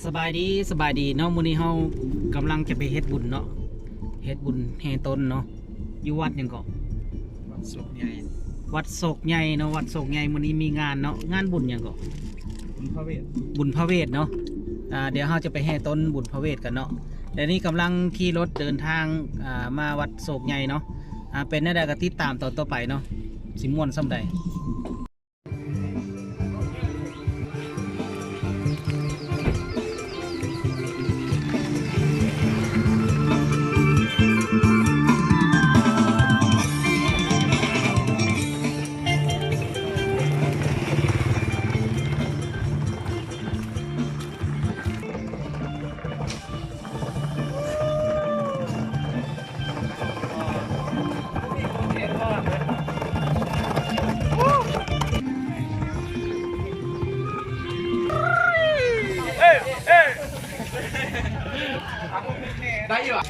สบายดีสบายดีเนาะมื้อนี้เฮากำลังจะไปเฮ็ดบุญเนาะเฮ็ดบุญแห่ต้นเนาะอยู่วัดหยังก็วัดโศกใหญ่ วัดโศกใหญ่เนาะวัดโศกใหญ่มื้อนี้มีงานเนาะงานบุญหยังก็บุญพระเวทบุญพระเวทเนาะเดี๋ยวเฮาจะไปแห่ต้นบุญพระเวทกันเนาะเดี๋ยวนี้กำลังขี่รถเดินทางมาวัดโศกใหญ่เนาะเป็นแนวใดก็ติดตามตอนต่อไปเนาะสิม่วนส่ำใดได้อยู่อ่ะ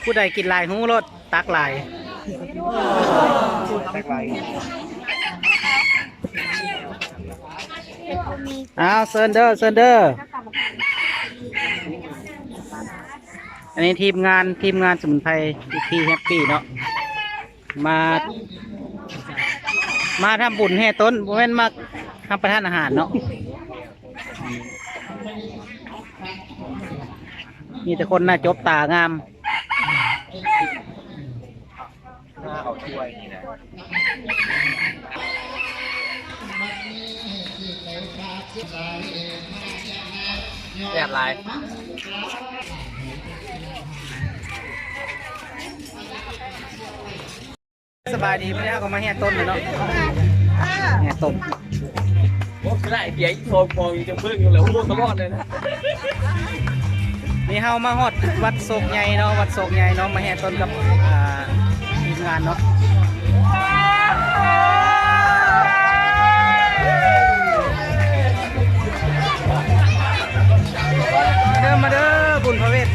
ผู้ใดกินลายหูรถตักลายอ้าวเซิร์นเดอร์อันนี้ทีมงานสมุนไพรที่แฮปปี้เนาะมาทำบุญแห่ต้นโมเมนต์มาทำประทานอาหารเนาะมีแต่คนน่าจบตางามเอาถ้วยนี่นะแย่ลายสบายดีไม่ได้ก็มาแห่ต้นเลยเนาะแห่ต้นโอ้ไม่ได้เดี๋ยวโทรมองจะพึ่งอยู่แล้วพวกตลอดเลยนะนี่เฮามาฮอดวัดโศกใหญ่เนาะวัดโศกใหญ่เนาะมาแห่ต้นกับทีมงานเนาะมาเด้อบุญพระเวท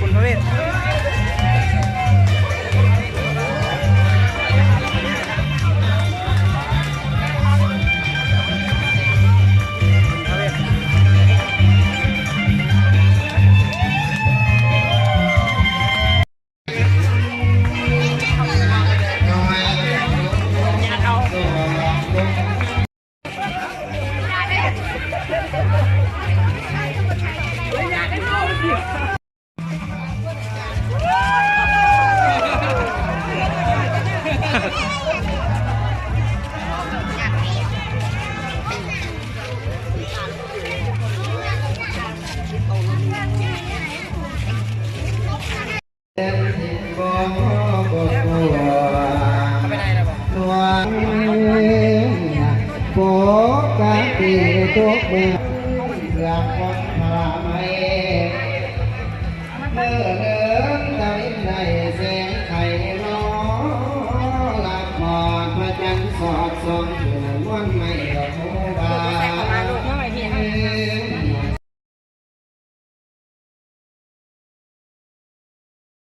โปกาตีทุกเมื่ออยากคนพาไม่เมื่อ